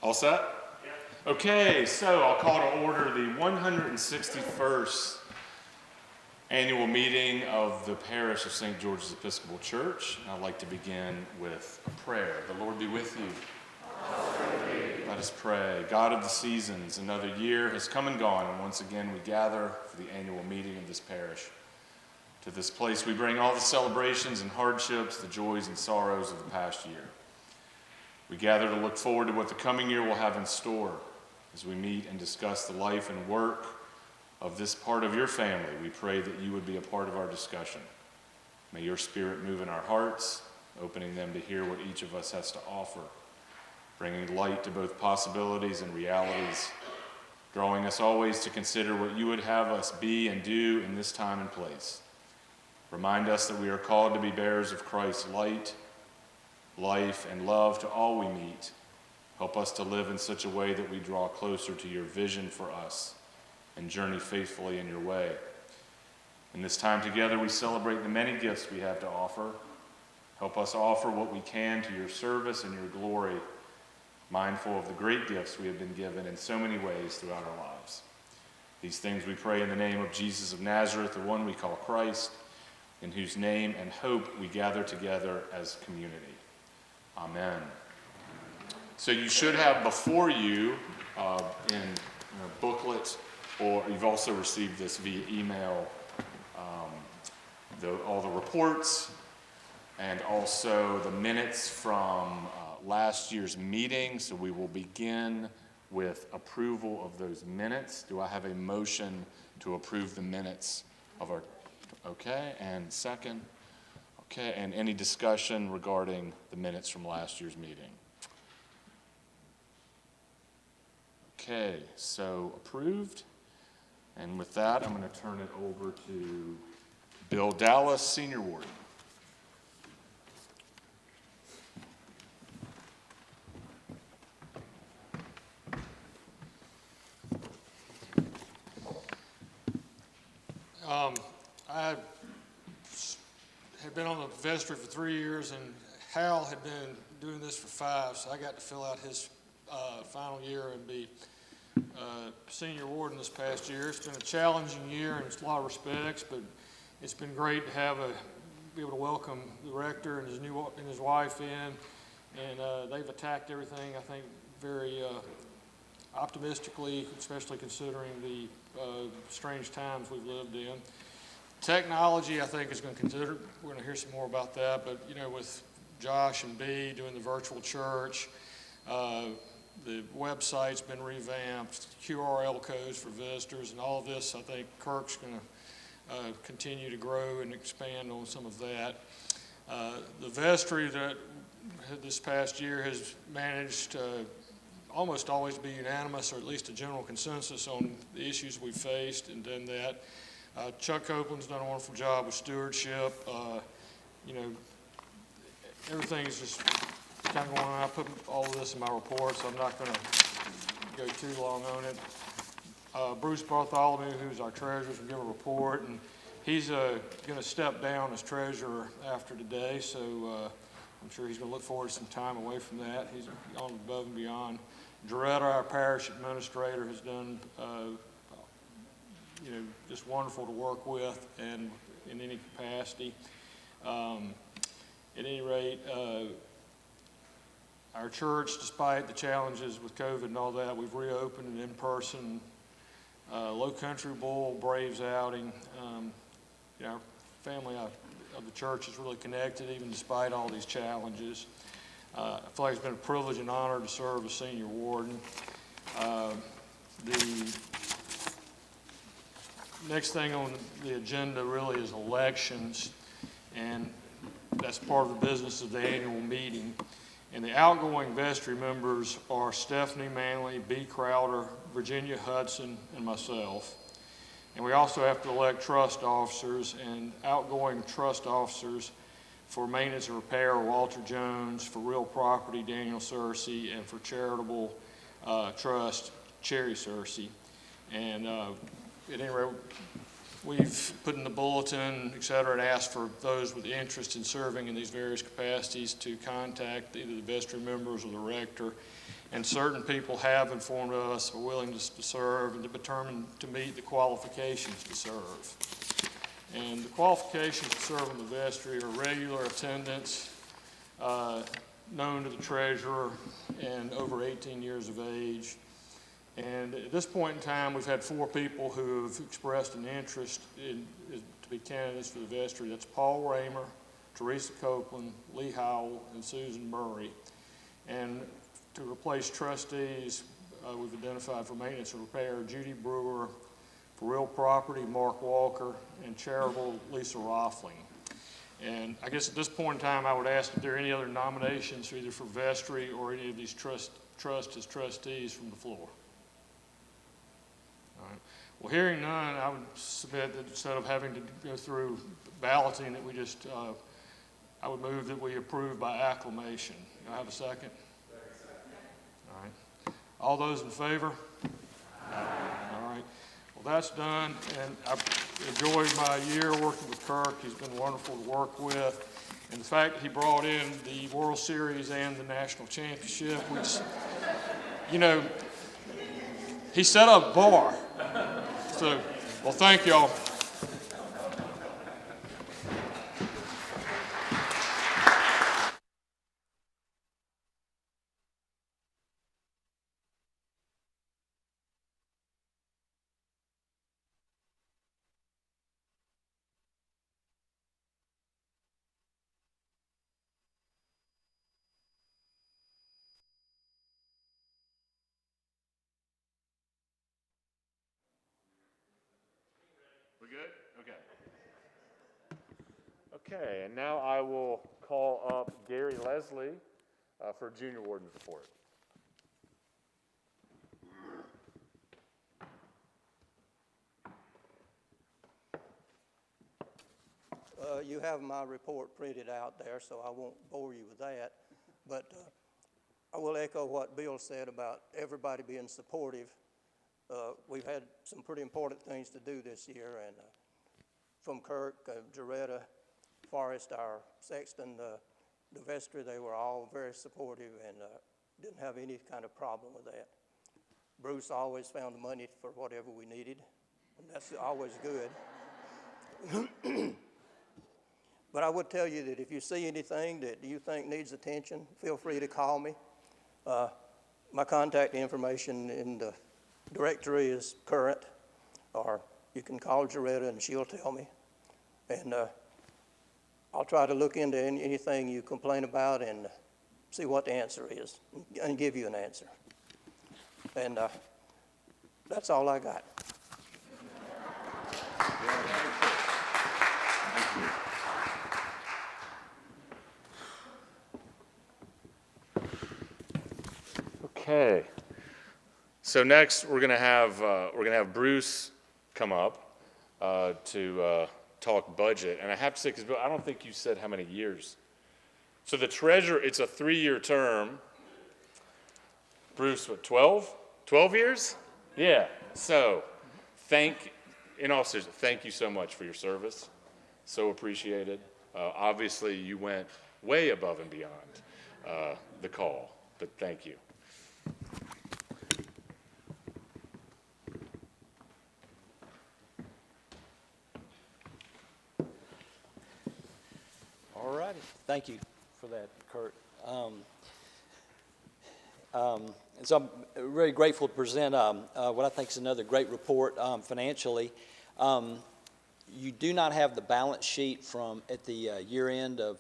All set? Yeah. Okay, so I'll call to order the 161st annual meeting of the parish of St. George's Episcopal Church. I'd like to begin with a prayer. The Lord be with you. Let us pray. God of the seasons, another year has come and gone, and once again we gather for the annual meeting of this parish. To this place we bring all the celebrations and hardships, the joys and sorrows of the past year. We gather to look forward to what the coming year will have in store. As we meet and discuss the life and work of this part of your family, we pray that you would be a part of our discussion. May your Spirit move in our hearts, opening them to hear what each of us has to offer, bringing light to both possibilities and realities, drawing us always to consider what you would have us be and do in this time and place. Remind us that we are called to be bearers of Christ's light, life, and love to all we meet. Help us to live in such a way that we draw closer to your vision for us and journey faithfully in your way. In this time together, we celebrate the many gifts we have to offer. Help us offer what we can to your service and your glory, mindful of the great gifts we have been given in so many ways throughout our lives. These things we pray in the name of Jesus of Nazareth, the one we call Christ, in whose name and hope we gather together as community. Amen. So you should have before you in a booklet, or you've also received this via email, all the reports and also the minutes from last year's meeting. So we will begin with approval of those minutes. Do I have a motion to approve the minutes of our, okay, and second? Okay, and any discussion regarding the minutes from last year's meeting? Okay, so approved. And with that, I'm going to turn it over to Bill Dallas, Senior Warden. I had been on the vestry for 3 years, and Hal had been doing this for 5, so I got to fill out his final year and be senior warden this past year. It's been a challenging year in a lot of respects, but it's been great to be able to welcome the rector and his wife in, and they've attacked everything, I think, very optimistically, especially considering the strange times we've lived in. Technology, I think, is going to consider. We're going to hear some more about that, but with Josh and B doing the virtual church, the website's been revamped, QRL codes for visitors, and all of this, I think Kirk's going to continue to grow and expand on some of that. The vestry that this past year has managed to almost always be unanimous, or at least a general consensus on the issues we've faced, and done that. Chuck Copeland's done a wonderful job with stewardship. Everything's just kind of going on. I put all of this in my report, so I'm not going to go too long on it. Bruce Bartholomew, who's our treasurer, will give a report, and he's going to step down as treasurer after today, so I'm sure he's going to look forward to some time away from that. He's gone above and beyond. Doretta, our parish administrator, has done just wonderful to work with and in any capacity. At any rate, our church, despite the challenges with COVID and all that, we've reopened an in-person Low Country Bowl Braves outing. Our family of the church is really connected, even despite all these challenges. I feel like it's been a privilege and honor to serve as senior warden. The next thing on the agenda really is elections, and that's part of the business of the annual meeting. And the outgoing vestry members are Stephanie Manley, B. Crowder, Virginia Hudson, and myself. And we also have to elect trust officers, and outgoing trust officers for maintenance and repair, Walter Jones; for real property, Daniel Searcy; and for charitable trust, Cherry Searcy. And at any rate, we've put in the bulletin, et cetera, and asked for those with interest in serving in these various capacities to contact either the vestry members or the rector. And certain people have informed us of willingness to serve and determined to meet the qualifications to serve. And the qualifications to serve in the vestry are regular attendance, known to the treasurer, and over 18 years of age. And at this point in time, we've had 4 people who have expressed an interest to be candidates for the vestry. That's Paul Raymer, Teresa Copeland, Lee Howell, and Susan Murray. And to replace trustees, we've identified for maintenance and repair Judy Brewer, for real property Mark Walker, and charitable Lisa Roffling. And I guess at this point in time, I would ask if there are any other nominations either for vestry or any of these trust as trustees from the floor. All right. Well, hearing none, I would submit that instead of having to go through balloting, that we just, I would move that we approve by acclamation. Do I have a second? All right. All those in favor? All right. Well, that's done, and I've enjoyed my year working with Kirk. He's been wonderful to work with. And the fact that he brought in the World Series and the National Championship, which, you know, he set up a bar. So, well, thank y'all. We good? Okay. Okay, and now I will call up Gary Leslie for Junior Warden's report. You have my report printed out there, so I won't bore you with that. But I will echo what Bill said about everybody being supportive. We've had some pretty important things to do this year, and from Kirk, Jaretta, Forrest, our sexton, the vestry, they were all very supportive and didn't have any kind of problem with that. Bruce always found the money for whatever we needed, and that's always good. But I would tell you that if you see anything that you think needs attention, feel free to call me. My contact information in the directory is current, or you can call Jaretta and she'll tell me. And I'll try to look into anything you complain about and see what the answer is and give you an answer. And that's all I got. Okay. So next we're gonna have Bruce come up to talk budget, and I have to say, because Bill, I don't think you said how many years. So the treasurer, it's a 3-year term. Bruce, what, 12? 12 years? Yeah. So in all seriousness, thank you so much for your service. So appreciated. Obviously, you went way above and beyond the call, but thank you. All righty. Thank you for that, Kurt. And so I'm very grateful to present what I think is another great report financially. You do not have the balance sheet from at the year end of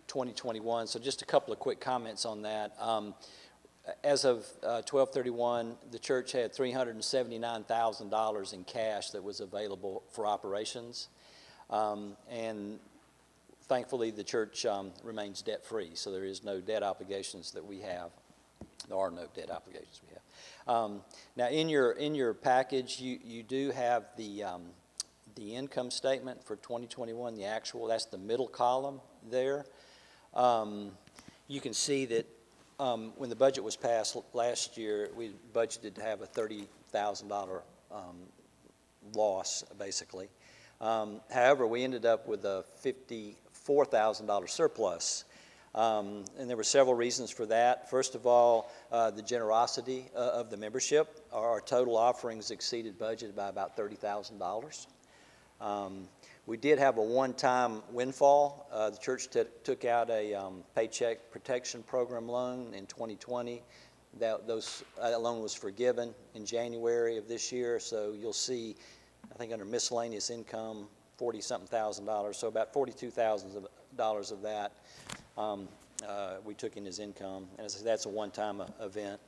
2021, so just a couple of quick comments on that. As of 12/31, the church had $379,000 in cash that was available for operations, and thankfully the church remains debt-free, so there is no debt obligations that we have. There are no debt obligations we have. Now, in your package, you do have the income statement for 2021, the actual. That's the middle column there. You can see that when the budget was passed last year, we budgeted to have a $30,000 loss, basically. However, we ended up with a $54,000 surplus. And there were several reasons for that. First of all, the generosity of the membership. Our total offerings exceeded budget by about $30,000. We did have a one-time windfall. The church took out a Paycheck Protection Program loan in 2020. That loan was forgiven in January of this year, so you'll see, I think under miscellaneous income, $40-something thousand, so about $42,000 of that we took in as income, and that's a one-time event.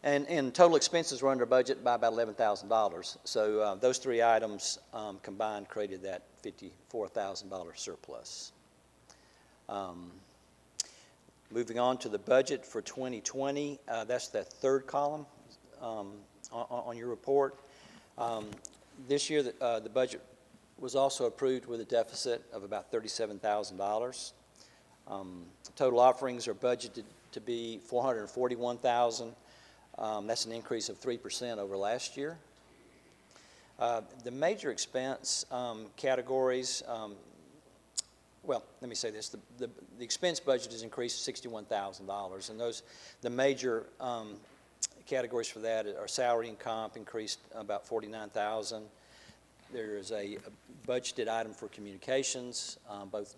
And total expenses were under budget by about $11,000. So those three items combined created that $54,000 surplus. Moving on to the budget for 2020, that's the third column on your report. This year, the budget was also approved with a deficit of about $37,000. Total offerings are budgeted to be $441,000. That's an increase of 3% over last year. The major expense categories, well, let me say this, the expense budget has increased $61,000, and the major categories for that are salary and comp increased about $49,000. There is a budgeted item for communications, both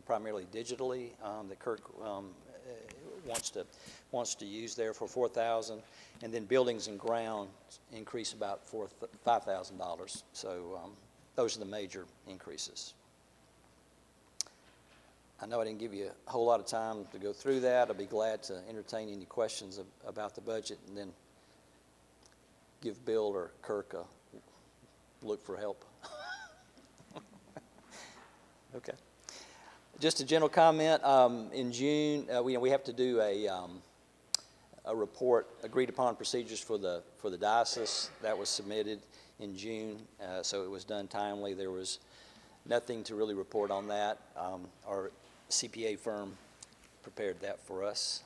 primarily digitally, that Kirk wants to use there for $4,000, and then buildings and grounds increase about $5,000. So those are the major increases. I know I didn't give you a whole lot of time to go through that. I'll be glad to entertain any questions about the budget, and then give Bill or Kirk a look for help. Okay. Just a general comment. In June, we have to do a report, agreed upon procedures for the diocese. That was submitted in June, so it was done timely. There was nothing to really report on that. Our CPA firm prepared that for us.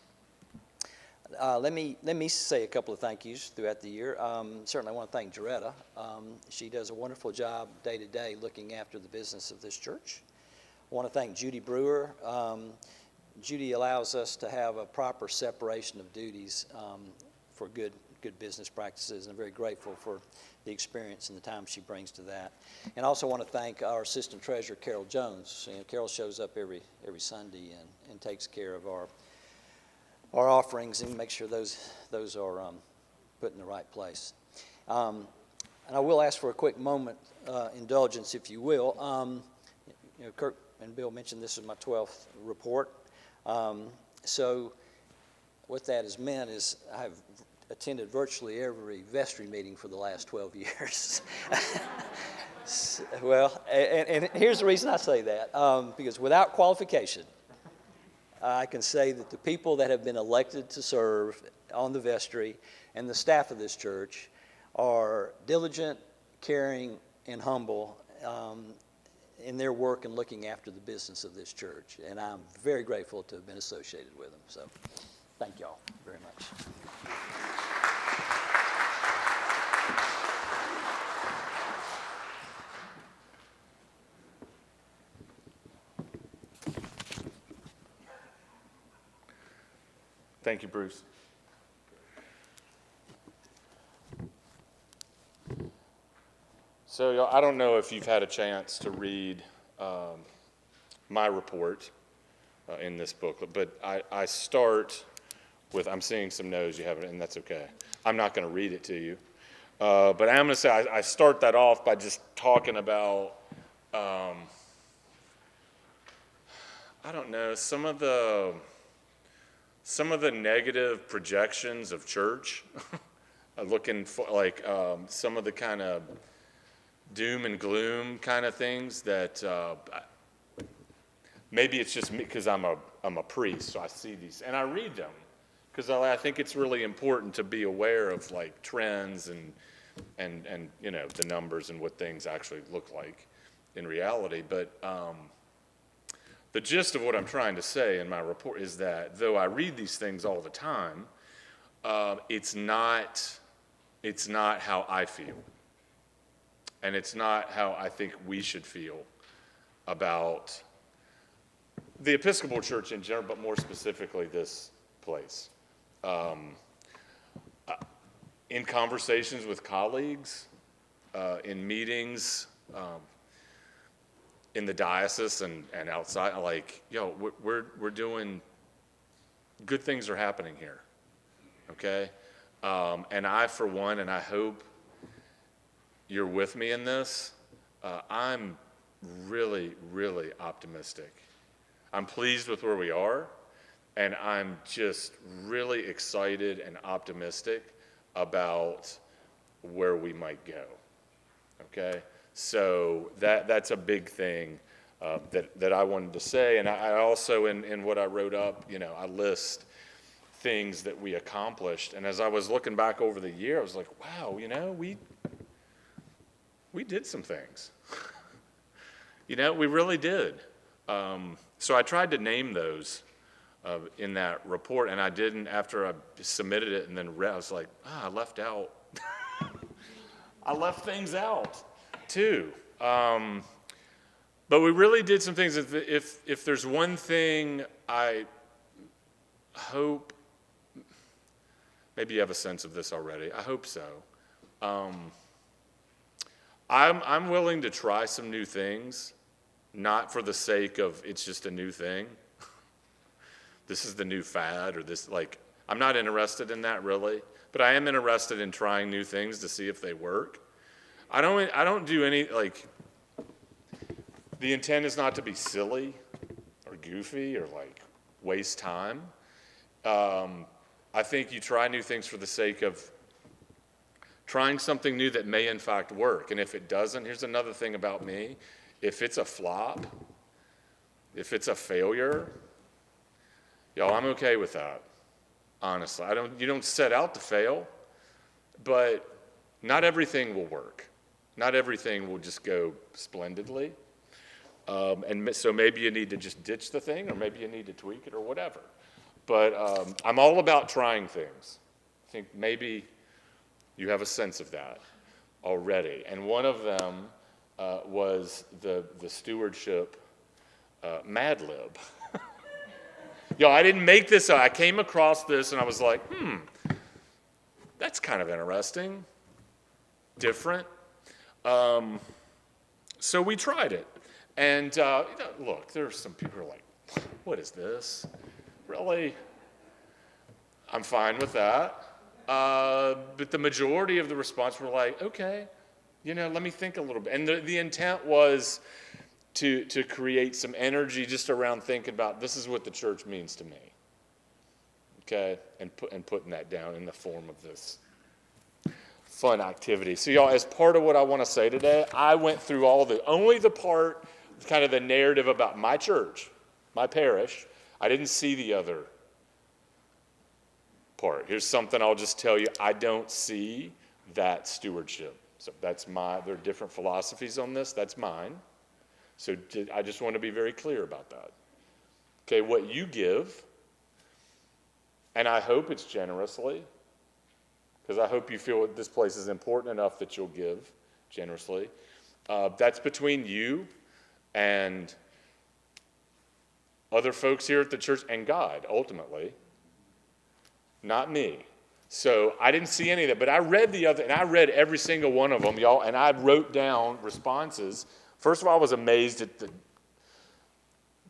Let me say a couple of thank yous throughout the year. Certainly I want to thank Joretta. She does a wonderful job day to day looking after the business of this church. I want to thank Judy Brewer. Judy allows us to have a proper separation of duties for good business practices, and I'm very grateful for the experience and the time she brings to that. And I also want to thank our assistant treasurer, Carol Jones. Carol shows up every Sunday and takes care of our offerings and makes sure those are put in the right place. And I will ask for a quick moment indulgence, if you will. Kirk and Bill mentioned this is my 12th report. So what that has meant is I've attended virtually every vestry meeting for the last 12 years. Well, and here's the reason I say that, because without qualification, I can say that the people that have been elected to serve on the vestry and the staff of this church are diligent, caring, and humble in their work and looking after the business of this church. And I'm very grateful to have been associated with them. So thank y'all very much. Thank you, Bruce. So I don't know if you've had a chance to read my report in this booklet, but I start with, I'm seeing some no's, you haven't, and that's okay. I'm not going to read it to you, but I'm going to say I start that off by just talking about, I don't know, some of the negative projections of church, looking for like some of the kind of doom and gloom kind of things that maybe it's just me because I'm a priest, so I see these and I read them because I think it's really important to be aware of like trends and the numbers and what things actually look like in reality. But the gist of what I'm trying to say in my report is that though I read these things all the time, it's not how I feel. and it's not how I think we should feel about the Episcopal Church in general, but more specifically this place. In conversations with colleagues, in meetings, in the diocese and outside, like, we're doing, good things are happening here, okay? And I, for one, and I hope you're with me in this, I'm really, really optimistic. I'm pleased with where we are, and I'm just really excited and optimistic about where we might go, okay? So that's a big thing that I wanted to say. And I also, in what I wrote up, I list things that we accomplished. And as I was looking back over the year, I was like, wow, we did some things. We really did. So I tried to name those in that report, and I didn't after I submitted it and then read. I was like, I left out. I left things out too. But we really did some things. If there's one thing I hope, maybe you have a sense of this already. I hope so. I'm willing to try some new things, not for the sake of it's just a new thing. This is the new fad, or this, I'm not interested in that really, but I am interested in trying new things to see if they work. I don't do any, the intent is not to be silly or goofy or waste time. I think you try new things for the sake of trying something new that may in fact work. And if it doesn't, here's another thing about me. If it's a flop, if it's a failure, I'm okay with that. Honestly, you don't set out to fail, but not everything will work. Not everything will just go splendidly. And so maybe you need to just ditch the thing, or maybe you need to tweak it or whatever. But I'm all about trying things. I think maybe you have a sense of that already. And one of them was the stewardship Mad Lib. I didn't make this up. I came across this and I was like, that's kind of interesting, different. So we tried it. And look, there's some people who are like, what is this? Really? I'm fine with that. But the majority of the response were like, okay, let me think a little bit. And the intent was to create some energy just around thinking about this is what the church means to me, okay, and putting that down in the form of this fun activity. So y'all, as part of what I want to say today, I went through only the part, kind of the narrative about my church, my parish. I didn't see the other part. Here's something I'll just tell you. I don't see that stewardship. So there are different philosophies on this. That's mine. So I just want to be very clear about that. Okay, what you give, and I hope it's generously, because I hope you feel this place is important enough that you'll give generously. That's between you and other folks here at the church and God, ultimately, not me. So I didn't see any of that, but I read and I read every single one of them, y'all, and I wrote down responses. First of all, I was amazed at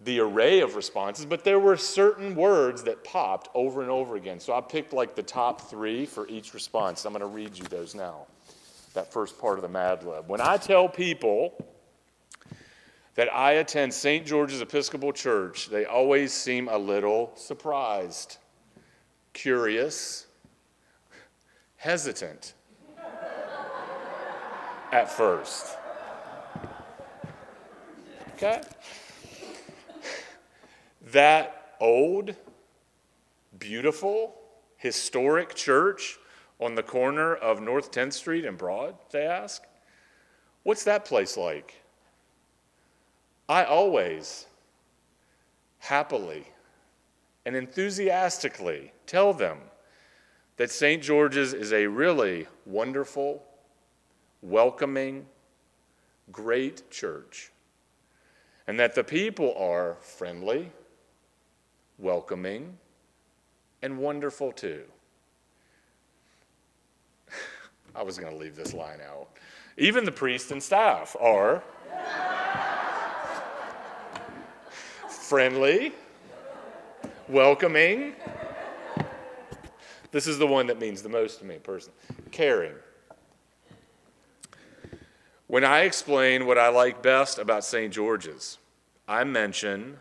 the array of responses, but there were certain words that popped over and over again. So I picked the top 3 for each response. I'm going to read you those now, that first part of the Mad Lib. When I tell people that I attend St. George's Episcopal Church, they always seem a little surprised, curious, hesitant at first. Okay? That old, beautiful, historic church on the corner of North 10th Street and Broad, they ask, what's that place like? I always, happily, and enthusiastically tell them that St. George's is a really wonderful, welcoming, great church, and that the people are friendly, welcoming, and wonderful too. I was going to leave this line out. Even the priest and staff are friendly, welcoming. This is the one that means the most to me personally. Caring. When I explain what I like best about St. George's, I mention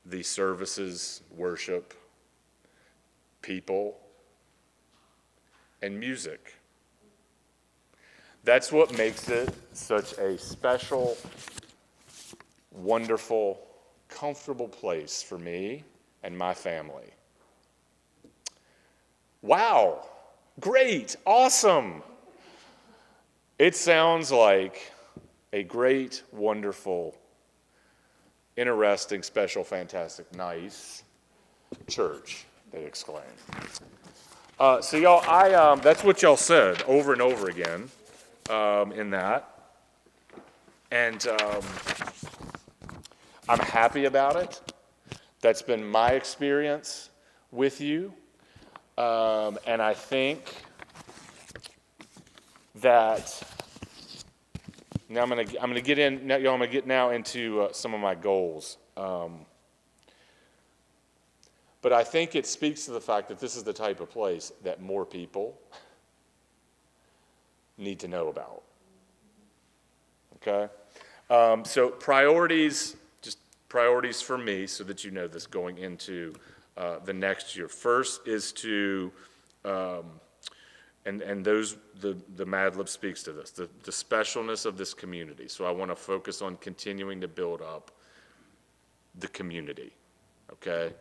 the services, worship, people, and music. That's what makes it such a special, wonderful, comfortable place for me and my family. Wow, great, awesome. It sounds like a great, wonderful, interesting, special, fantastic, nice church, they exclaim. So y'all, that's what y'all said over and over again in that. And I'm happy about it. That's been my experience with you. And I think that now I'm gonna get in. Now, y'all, I'm gonna get now into some of my goals. But I think it speaks to the fact that this is the type of place that more people need to know about. Okay? So priorities, just priorities for me so that you know this going into the next year. First is to, and those, the Mad Lib speaks to this, the specialness of this community. So I want to focus on continuing to build up the community, okay?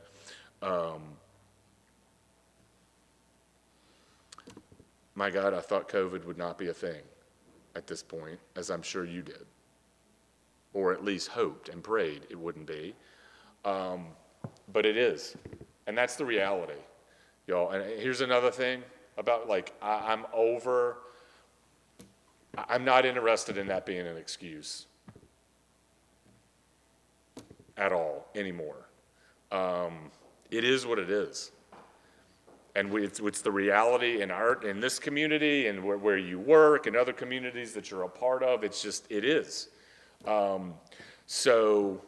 My God, I thought COVID would not be a thing at this point, as I'm sure you did, or at least hoped and prayed it wouldn't be. But it is, and that's the reality, y'all. And here's another thing about, like, I'm not interested in that being an excuse at all anymore. It is what it is. And it's the reality in this community and where you work and other communities that you're a part of. It's just, it is. So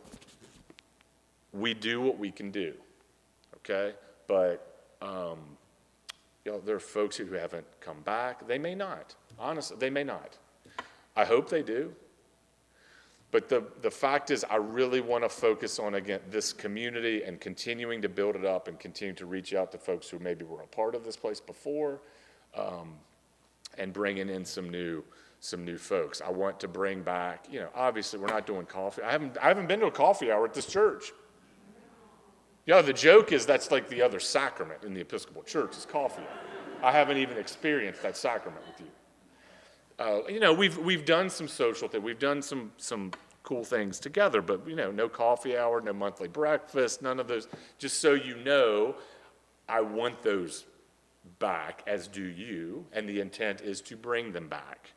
we do what we can do, okay? But there are folks who haven't come back. They may not. Honestly, they may not. I hope they do. But the fact is, I really want to focus on, again, this community and continuing to build it up and continue to reach out to folks who maybe were a part of this place before, and bringing in some new folks. I want to bring back, obviously we're not doing coffee. I haven't been to a coffee hour at this church. The joke is that's like the other sacrament in the Episcopal Church is coffee. I haven't even experienced that sacrament with you. We've done some social things. We've done some cool things together, but, no coffee hour, no monthly breakfast, none of those. Just so you know, I want those back, as do you, and the intent is to bring them back,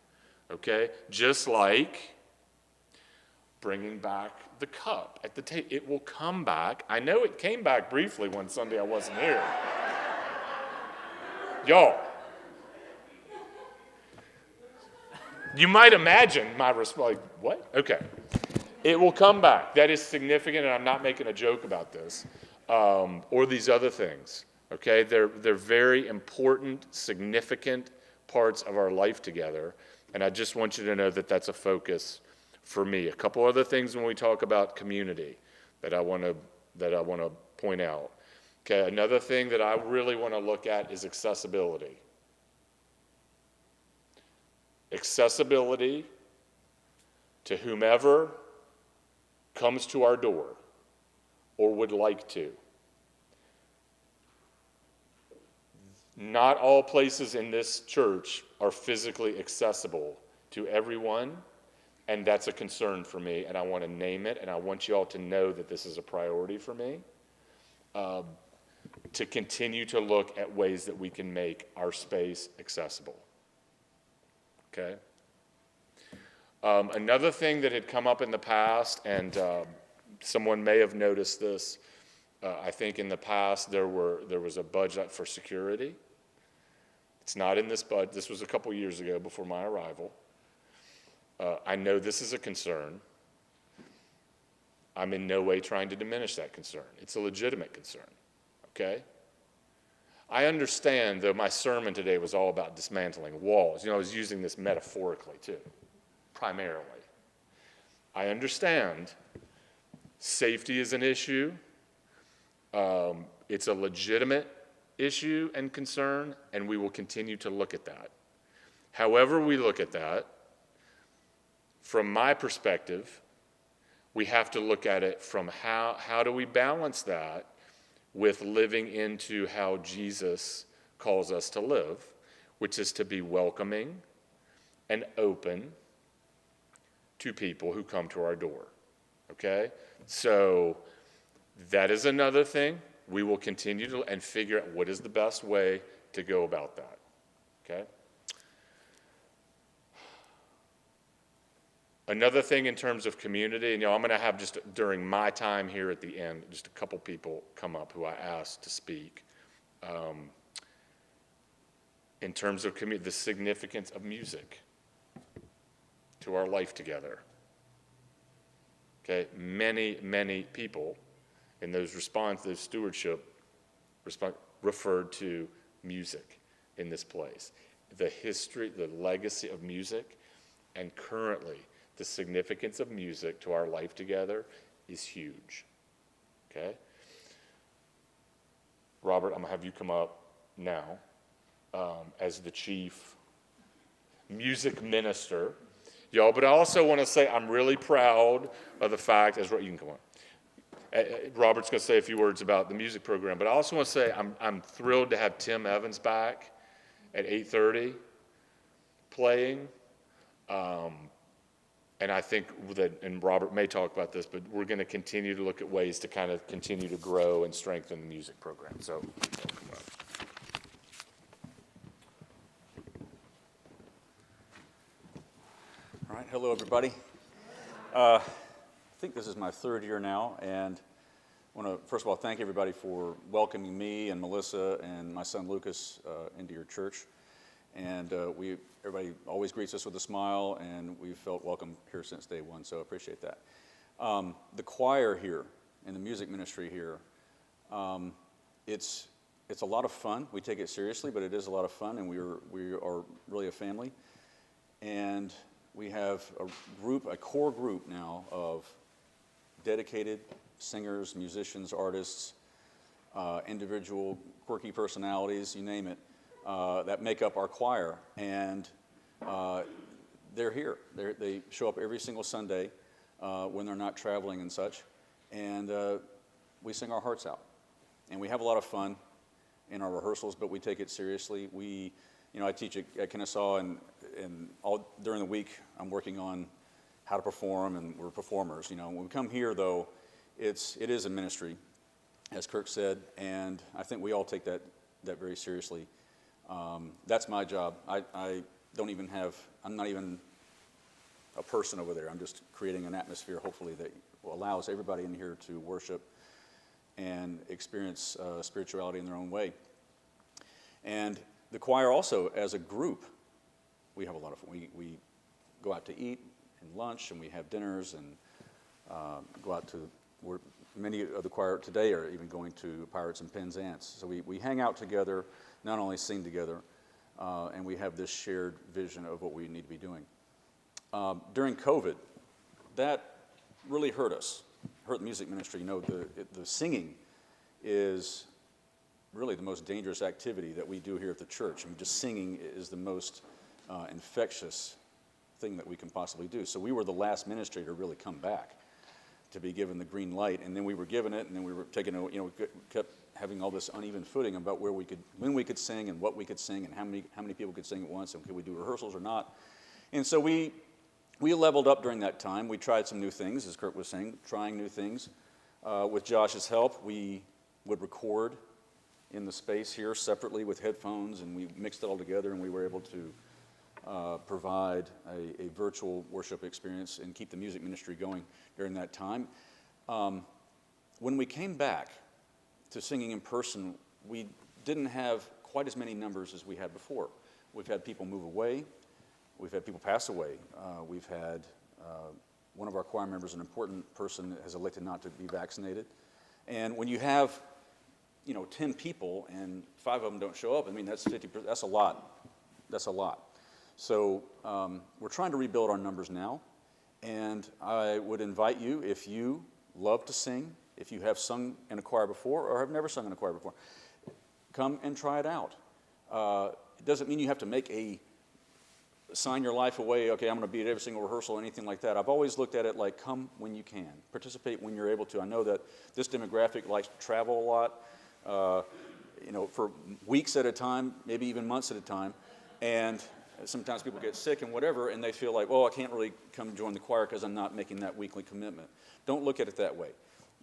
okay? Just like bringing back the cup at the table. It will come back. I know it came back briefly one Sunday I wasn't here. Y'all, you might imagine my response, like, what? Okay. It will come back. That is significant, and I'm not making a joke about this, or these other things, okay? They're very important, significant parts of our life together, and I just want you to know that that's a focus for me. A couple other things when we talk about community that I want to point out. Okay, another thing that I really want to look at is accessibility. Accessibility to whomever comes to our door or would like to. Not all places in this church are physically accessible to everyone, and that's a concern for me, and I want to name it, and I want you all to know that this is a priority for me, to continue to look at ways that we can make our space accessible. Okay? Another thing that had come up in the past, and someone may have noticed this, I think in the past there was a budget for security. It's not in this budget. This was a couple years ago before my arrival. I know this is a concern. I'm in no way trying to diminish that concern. It's a legitimate concern, okay? I understand, though my sermon today was all about dismantling walls. I was using this metaphorically, too, primarily. I understand safety is an issue. It's a legitimate issue and concern, and we will continue to look at that. However we look at that, from my perspective, we have to look at it from how do we balance that with living into how Jesus calls us to live, which is to be welcoming and open to people who come to our door, okay? So that is another thing. We will continue to and figure out what is the best way to go about that, okay? Another thing in terms of community, and I'm going to have just during my time here at the end, just a couple people come up who I asked to speak. In terms of community, the significance of music to our life together. Okay, many people in those stewardship referred to music in this place. The history, the legacy of music, and currently, the significance of music to our life together is huge, okay? Robert, I'm going to have you come up now as the chief music minister. Y'all, but I also want to say I'm really proud of the fact, you can come on. Robert's going to say a few words about the music program, but I also want to say I'm thrilled to have Tim Evans back at 8:30 playing. And I think that, and Robert may talk about this, but we're going to continue to look at ways to kind of continue to grow and strengthen the music program. So, welcome up. All right, hello everybody. I think this is my third year now, and I want to first of all thank everybody for welcoming me and Melissa and my son Lucas into your church. And everybody always greets us with a smile, and we've felt welcome here since day one, so I appreciate that. The choir here and the music ministry here, it's a lot of fun. We take it seriously, but it is a lot of fun, and we are really a family. And we have a core group now of dedicated singers, musicians, artists, individual quirky personalities, you name it. That make up our choir, and they're here. They show up every single Sunday when they're not traveling and such, and we sing our hearts out. And we have a lot of fun in our rehearsals, but we take it seriously. I teach at Kennesaw, and all during the week I'm working on how to perform, and we're performers. When we come here, though, it is a ministry, as Kirk said, and I think we all take that very seriously. That's my job. I'm not even a person over there. I'm just creating an atmosphere, hopefully, that allows everybody in here to worship and experience spirituality in their own way. And the choir also, as a group, we have a lot of fun. We go out to eat and lunch, and we have dinners, and go out to where many of the choir today are even going to Pirates and Penzance. So we hang out together, not only sing together, and we have this shared vision of what we need to be doing. During COVID, that really hurt us, hurt the music ministry. The singing is really the most dangerous activity that we do here at the church. Just singing is the most infectious thing that we can possibly do. So we were the last ministry to really come back, to be given the green light, and then we were given it, and then we were taking we kept having all this uneven footing about when we could sing and what we could sing and how many people could sing at once, and could we do rehearsals or not. And so we leveled up during that time. We tried some new things, as Kurt was saying, trying new things. With Josh's help, we would record in the space here separately with headphones, and we mixed it all together, and we were able to provide a virtual worship experience and keep the music ministry going during that time. When we came back to singing in person, we didn't have quite as many numbers as we had before. We've had people move away. We've had people pass away. We've had one of our choir members, an important person, that has elected not to be vaccinated. And when you have, 10 people and 5 of them don't show up, I mean, that's 50%. That's a lot. That's a lot. So we're trying to rebuild our numbers now. And I would invite you, if you love to sing, if you have sung in a choir before or have never sung in a choir before, come and try it out. It doesn't mean you have to sign your life away, okay, I'm going to be at every single rehearsal or anything like that. I've always looked at it like come when you can. Participate when you're able to. I know that this demographic likes to travel a lot, for weeks at a time, maybe even months at a time. And sometimes people get sick and whatever, and they feel like, I can't really come join the choir because I'm not making that weekly commitment. Don't look at it that way.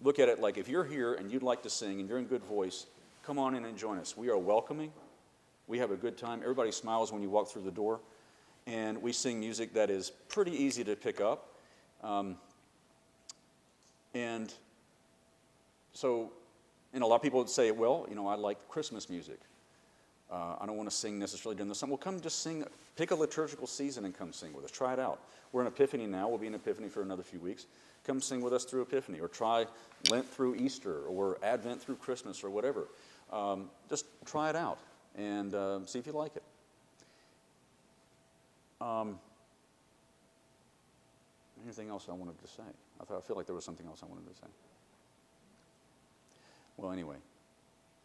Look at it like if you're here and you'd like to sing and you're in good voice, come on in and join us. We are welcoming. We have a good time. Everybody smiles when you walk through the door. And we sing music that is pretty easy to pick up. And a lot of people would say, I like Christmas music. I don't want to sing necessarily during the summer. Well, come just sing. Pick a liturgical season and come sing with us. Try it out. We're in Epiphany now. We'll be in Epiphany for another few weeks. Come sing with us through Epiphany, or try Lent through Easter, or Advent through Christmas, or whatever. Just try it out and see if you like it. Anything else I wanted to say? I feel like there was something else I wanted to say. Well, anyway,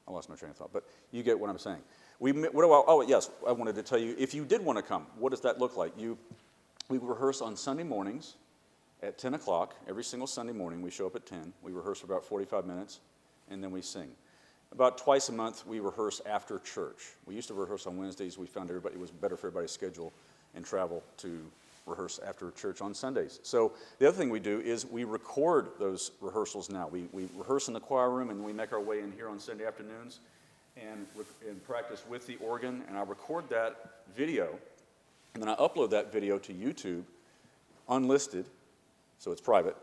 I lost my train of thought, but you get what I'm saying. Yes, I wanted to tell you, if you did want to come, what does that look like? We rehearse on Sunday mornings at 10 o'clock. Every single Sunday morning, we show up at 10. We rehearse for about 45 minutes, and then we sing. About twice a month, we rehearse after church. We used to rehearse on Wednesdays. We found it was better for everybody's schedule and travel to rehearse after church on Sundays. So the other thing we do is we record those rehearsals now. We rehearse in the choir room, and we make our way in here on Sunday afternoons and practice with the organ, and I record that video, and then I upload that video to YouTube, unlisted, so it's private,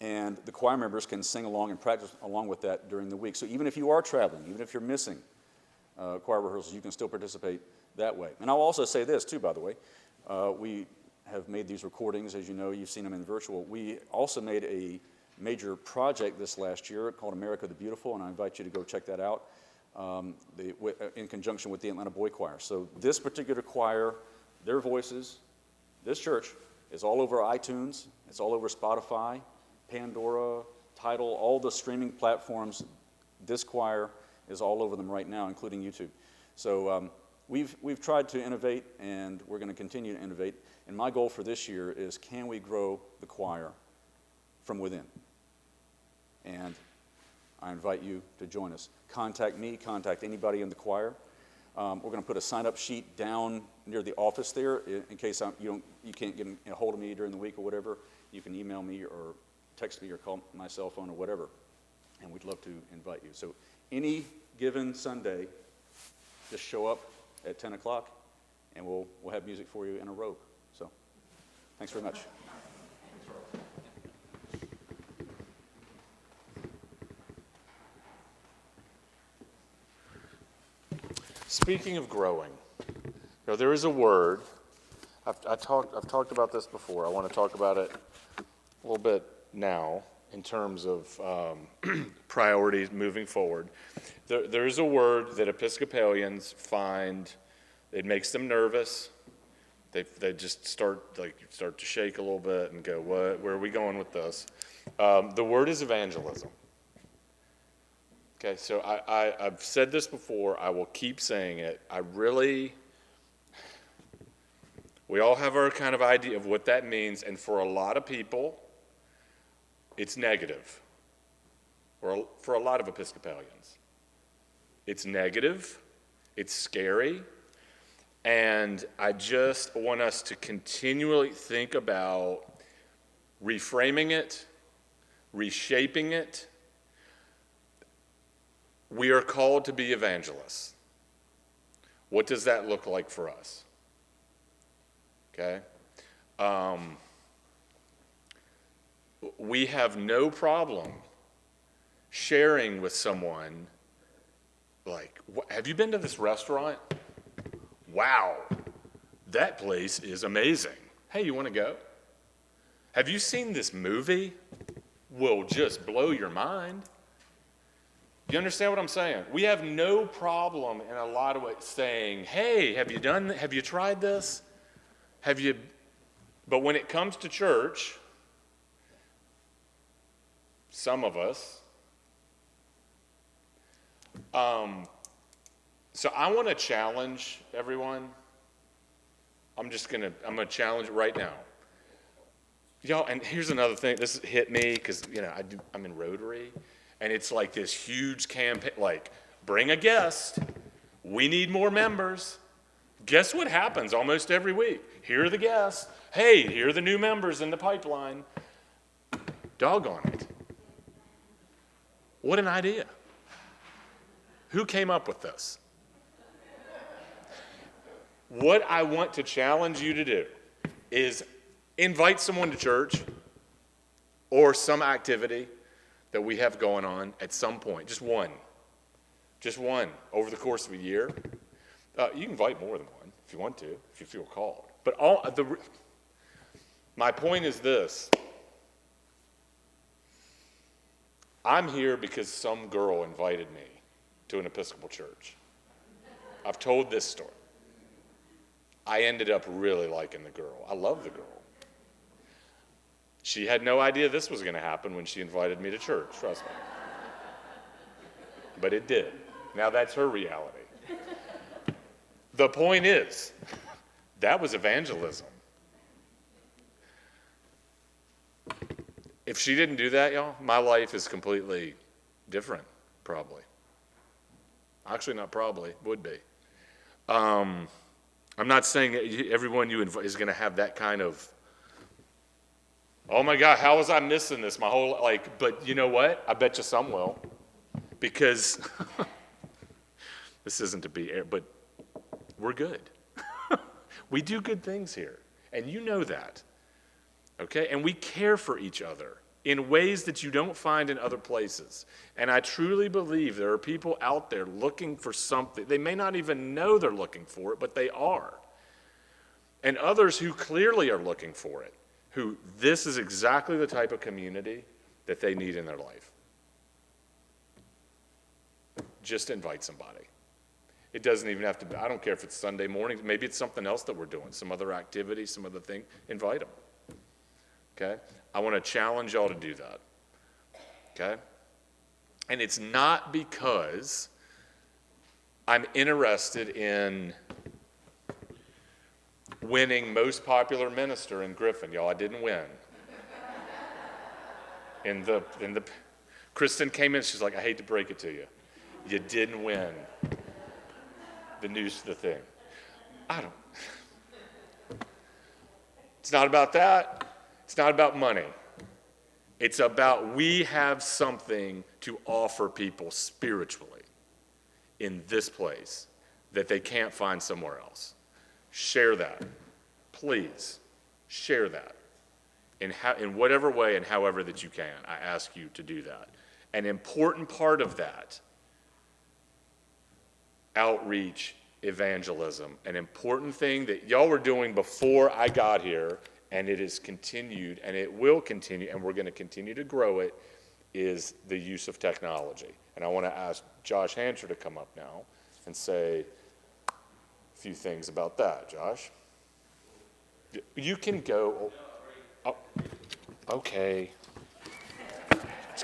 and the choir members can sing along and practice along with that during the week. So even if you are traveling, even if you're missing choir rehearsals, you can still participate that way. And I'll also say this, too, by the way. We have made these recordings, as you know, you've seen them in virtual. We also made a major project this last year called America the Beautiful, and I invite you to go check that out in conjunction with the Atlanta Boy Choir. So this particular choir, their voices, this church, is all over iTunes, it's all over Spotify, Pandora, Tidal, all the streaming platforms. This choir is all over them right now, including YouTube. So we've tried to innovate, and we're going to continue to innovate. And my goal for this year is, can we grow the choir from within? And I invite you to join us. Contact me, contact anybody in the choir. We're going to put a sign-up sheet down near the office there in case you can't get a hold of me during the week or whatever. You can email me or text me or call my cell phone or whatever, and we'd love to invite you. So any given Sunday, just show up at 10 o'clock, and we'll have music for you in a robe. So thanks very much. Speaking of growing, there is a word. I've talked about this before. I want to talk about it a little bit now in terms of priorities moving forward. There is a word that Episcopalians find, it makes them nervous. They just start to shake a little bit and go, "What? Where are we going with this?" The word is evangelism. Okay, so I've said this before. I will keep saying it. We all have our kind of idea of what that means, and for a lot of people, it's negative. For a lot of Episcopalians, it's negative, it's scary, and I just want us to continually think about reframing it, reshaping it. We are called to be evangelists. What does that look like for us? okay? We have no problem sharing with someone, like, have you been to this restaurant? Wow, that place is amazing. Hey, you want to go? Have you seen this movie? Will just blow your mind. You understand what I'm saying? We have no problem in a lot of ways saying, hey, have you tried this? But when it comes to church, some of us, so I want to challenge everyone. I'm going to challenge it right now. Y'all, and here's another thing. This hit me because, I'm in Rotary, and it's like this huge campaign, like, bring a guest. We need more members. Guess what happens almost every week? Here are the guests. Hey, here are the new members in the pipeline. Doggone it. What an idea. Who came up with this? What I want to challenge you to do is invite someone to church or some activity that we have going on at some point. Just one over the course of a year. You can invite more than one if you want to, if you feel called. But my point is this. I'm here because some girl invited me to an Episcopal church. I've told this story. I ended up really liking the girl. I love the girl. She had no idea this was going to happen when she invited me to church, trust me. But it did. Now that's her reality. The point is, that was evangelism. If she didn't do that, y'all, my life is completely different, probably. Actually, not probably, would be. I'm not saying that everyone you invite is going to have that kind of, oh my God, how was I missing this? But you know what? I bet you some will. Because this isn't to be, but we're good. We do good things here. And you know that. Okay? And we care for each other in ways that you don't find in other places. And I truly believe there are people out there looking for something. They may not even know they're looking for it, but they are. And others who clearly are looking for it, who this is exactly the type of community that they need in their life. Just invite somebody. It doesn't even have to be, I don't care if it's Sunday morning, maybe it's something else that we're doing, some other activity, some other thing, invite them. Okay? I want to challenge y'all to do that. Okay? And it's not because I'm interested in winning most popular minister in Griffin. Y'all, I didn't win. Kristen came in, she's like, I hate to break it to you. You didn't win the thing. It's not about that. It's not about money. It's about we have something to offer people spiritually in this place that they can't find somewhere else. Share that. Please, share that. In whatever way and however that you can, I ask you to do that. An important part of that, outreach, evangelism, an important thing that y'all were doing before I got here, and it has continued, and it will continue, and we're going to continue to grow it, is the use of technology. And I want to ask Josh Hancher to come up now and say a few things about that. Josh? You can go. Oh, okay.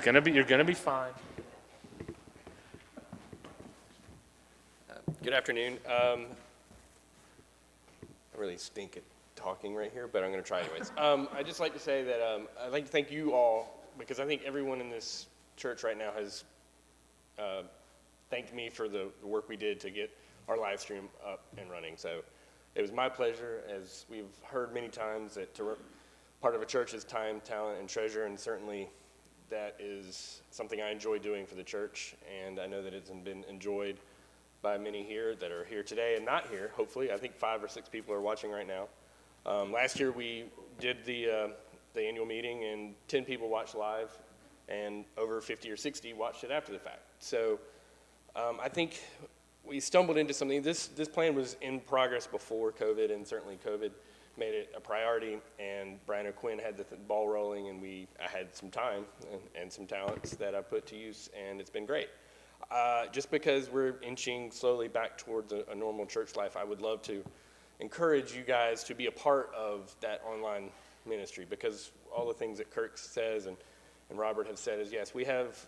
You're going to be fine. Good afternoon. I really stink at talking right here, but I'm going to try anyways. I'd just like to say that I'd like to thank you all, because I think everyone in this church right now has thanked me for the work we did to get our live stream up and running. So it was my pleasure, as we've heard many times, that part of a church is time, talent, and treasure, and certainly that is something I enjoy doing for the church, and I know that it's been enjoyed by many here that are here today and not here, hopefully. I think 5 or 6 people are watching right now. Last year we did the annual meeting, and 10 people watched live, and over 50 or 60 watched it after the fact. So I think we stumbled into something. This plan was in progress before COVID, and certainly COVID made it a priority, and Brian O'Quinn had the ball rolling, and I had some time and some talents that I put to use, and it's been great. Just because we're inching slowly back towards a normal church life, I would love to encourage you guys to be a part of that online ministry, because all the things that Kirk says and Robert have said is, yes, we have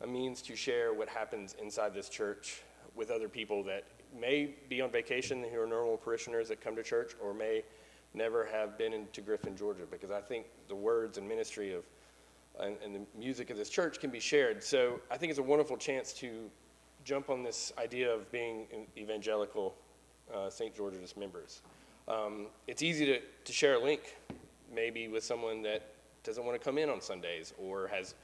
a means to share what happens inside this church with other people that may be on vacation, who are normal parishioners that come to church, or may never have been into Griffin, Georgia, because I think the words and ministry of and the music of this church can be shared. So I think it's a wonderful chance to jump on this idea of being evangelical St. George's members. It's easy to share a link, maybe with someone that doesn't want to come in on Sundays, or has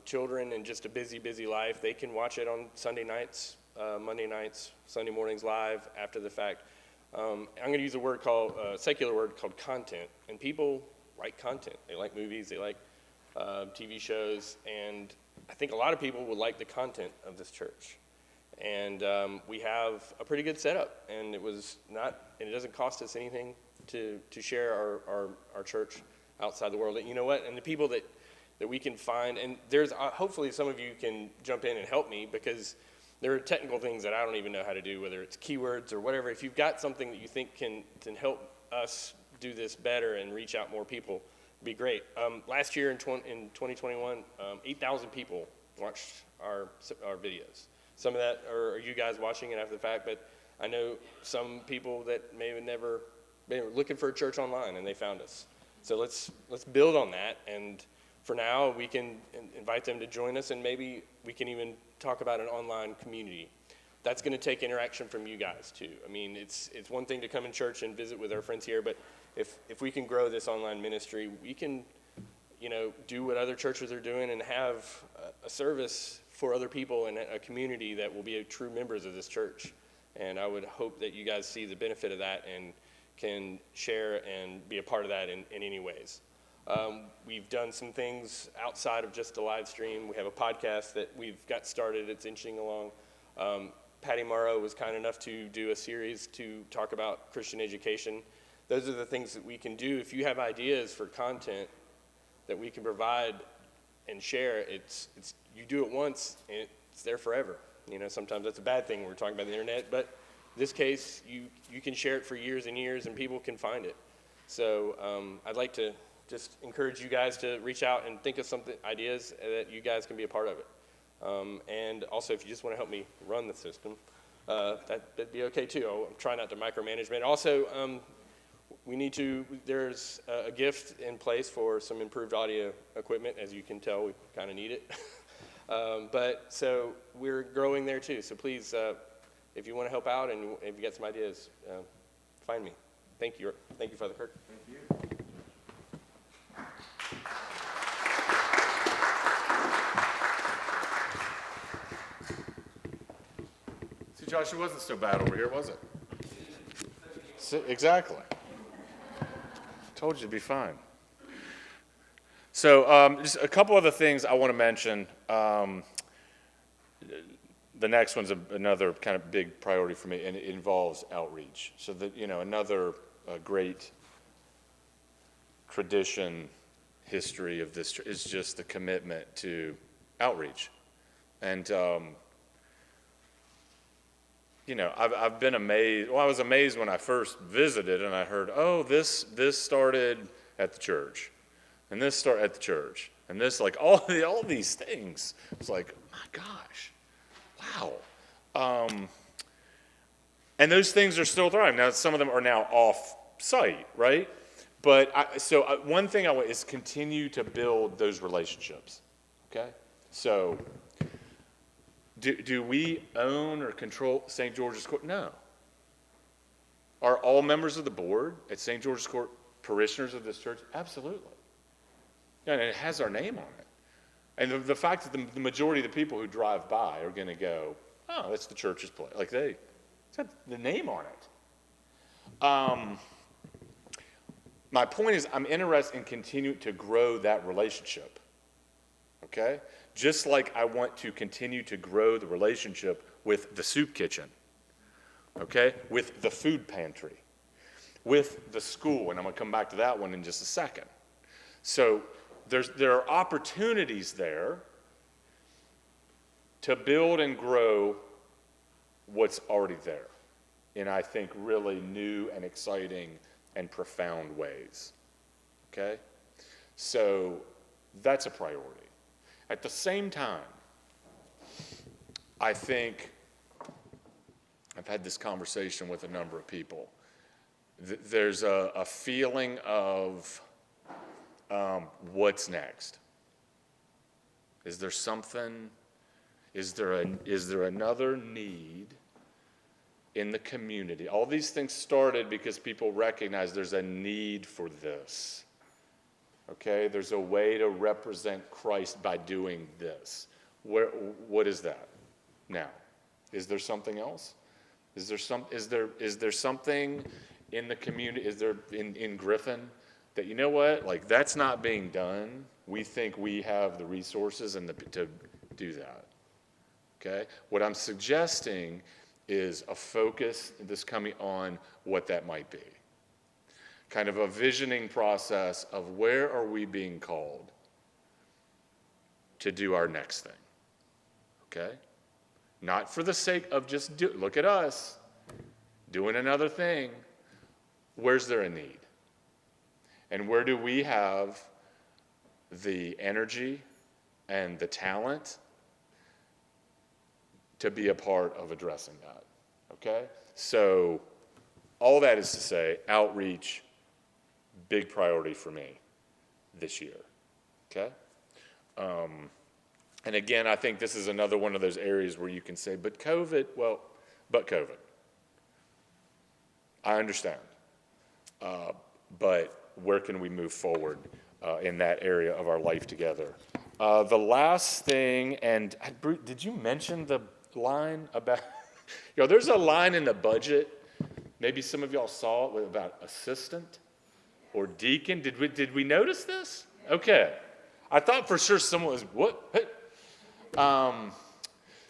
children and just a busy life. They can watch it on Sunday nights, Monday nights, Sunday mornings live after the fact. I'm going to use a secular word called content. And people like content. They like movies, they like TV shows, and I think a lot of people would like the content of this church. And we have a pretty good setup, and it doesn't cost us anything to share our church outside the world. And you know what? And the people that we can find, and there's hopefully some of you can jump in and help me, because there are technical things that I don't even know how to do, whether it's keywords or whatever. If you've got something that you think can help us do this better and reach out more people, it'd be great. Last year in 2021, 8,000 people watched our videos. Some of that are you guys watching it after the fact, but I know some people that may have never been looking for a church online, and they found us. So let's build on that, and for now we can invite them to join us, and maybe we can even talk about an online community. That's going to take interaction from you guys too. I mean, it's one thing to come in church and visit with our friends here, but if we can grow this online ministry, we can, do what other churches are doing and have a service for other people and a community that will be true members of this church. And I would hope that you guys see the benefit of that and can share and be a part of that in any ways. We've done some things outside of just the live stream. We have a podcast that we've got started. It's inching along. Patty Morrow was kind enough to do a series to talk about Christian education. Those are the things that we can do. If you have ideas for content that we can provide and share, you do it once and it's there forever. Sometimes that's a bad thing when we're talking about the internet, but in this case, you can share it for years and years and people can find it. So I'd like to just encourage you guys to reach out and think of ideas that you guys can be a part of it. And also, if you just want to help me run the system, that'd be okay too. I'll try not to micromanagement. Also, there's a gift in place for some improved audio equipment. As you can tell, we kind of need it. So we're growing there too. So please, if you want to help out and if you got some ideas, find me. Thank you. Thank you, Father Kirk. Thank you. See, Josh, it wasn't so bad over here, was it? Exactly. Told you it'd be fine. So just a couple other things I want to mention. The next one's another kind of big priority for me, and it involves outreach. So that, another great tradition, history of this is just the commitment to outreach. And, I've been amazed. Well, I was amazed when I first visited and I heard, this started at the church, and this started at the church, and this, like, all these things. It's like, my gosh, wow. And those things are still thriving. Now, some of them are now off-site, right? But one thing I want is continue to build those relationships, okay? So do we own or control St. George's Court? No. Are all members of the board at St. George's Court parishioners of this church? Absolutely. And it has our name on it. And the fact that the majority of the people who drive by are going to go, oh, that's the church's place. Like it's got the name on it. My point is, I'm interested in continuing to grow that relationship, okay? Just like I want to continue to grow the relationship with the soup kitchen, okay? With the food pantry, with the school, and I'm going to come back to that one in just a second. So there are opportunities there to build and grow what's already there in, I think, really new and exciting and profound ways, okay? So that's a priority. At the same time, I think, I've had this conversation with a number of people, there's a feeling of what's next? Is there something, is there another need in the community? All these things started because people recognize there's a need for this. Okay, there's a way to represent Christ by doing this. What is that? Now, is there something else? Is there something in the community? Is there in Griffin that, you know what, like, that's not being done? We think we have the resources and to do that. Okay, what I'm suggesting is a focus this coming on what that might be. Kind of a visioning process of where are we being called to do our next thing, okay? Not for the sake of just look at us, doing another thing. Where's there a need? And where do we have the energy and the talent to be a part of addressing that, okay? So all that is to say, outreach, big priority for me this year, okay? And again, I think this is another one of those areas where you can say, but COVID, well, but COVID. I understand. But where can we move forward in that area of our life together? The last thing, and did you mention the line about, there's a line in the budget, maybe some of y'all saw it, about assistant or deacon. Did we notice this? Okay. I thought for sure someone was, what? Hey.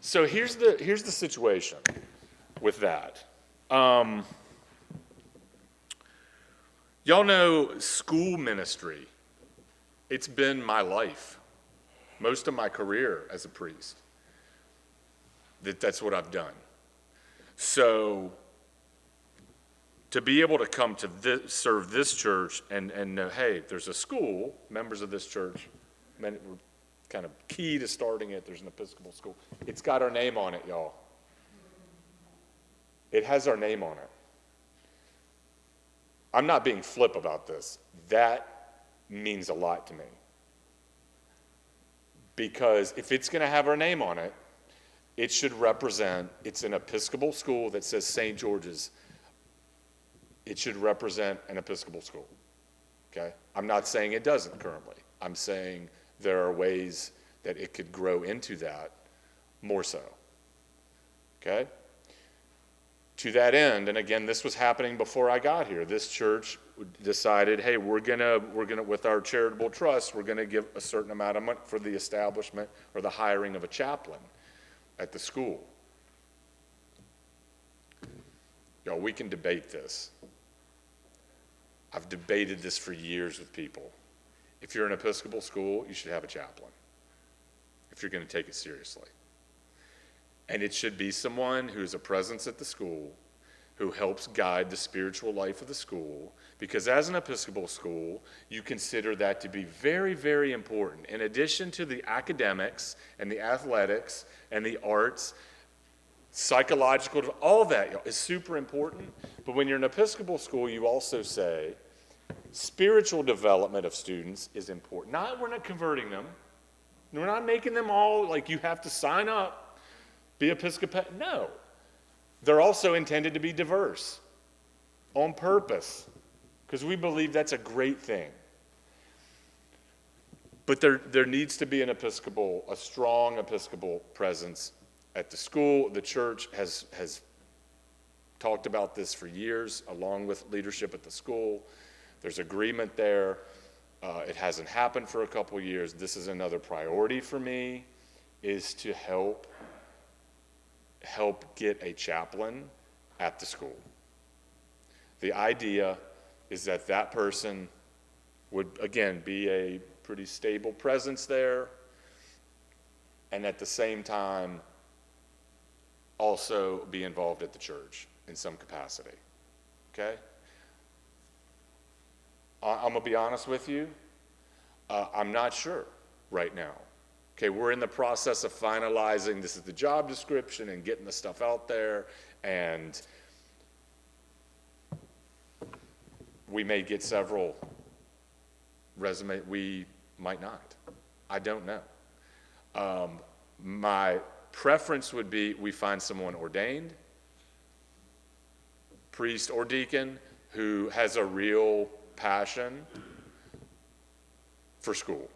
So here's the situation with that. Y'all know school ministry. It's been my life, most of my career as a priest. That's what I've done. So to be able to come to serve this church and know, hey, there's a school, members of this church, we're kind of key to starting it, there's an Episcopal school. It's got our name on it, y'all. It has our name on it. I'm not being flip about this. That means a lot to me. Because if it's going to have our name on it, it should represent, it's an Episcopal school that says St. George's. It should represent an Episcopal school, okay? I'm not saying it doesn't currently. I'm saying there are ways that it could grow into that more so, okay? To that end, and again, this was happening before I got here, this church decided, hey, we're gonna, with our charitable trust, we're gonna give a certain amount of money for the establishment or the hiring of a chaplain at the school. Y'all, we can debate this. I've debated this for years with people. If you're an Episcopal school, you should have a chaplain, if you're gonna take it seriously. And it should be someone who's a presence at the school, who helps guide the spiritual life of the school, because as an Episcopal school, you consider that to be very, very important. In addition to the academics and the athletics and the arts, psychological, all that is super important. But when you're an Episcopal school, you also say spiritual development of students is important. We're not converting them. We're not making them all like you have to sign up, be Episcopal. No. They're also intended to be diverse on purpose, because we believe that's a great thing. But there needs to be a strong Episcopal presence at the school. The church has talked about this for years, along with leadership at the school. There's agreement there. It hasn't happened for a couple years. This is another priority for me, is to help get a chaplain at the school. The idea is that that person would, again, be a pretty stable presence there, and at the same time also be involved at the church in some capacity. Okay? I'm going to be honest with you. I'm not sure right now. Okay, we're in the process of finalizing, this is the job description and getting the stuff out there, and we may get several resumes. We might not. I don't know. My preference would be we find someone ordained, priest or deacon, who has a real passion for school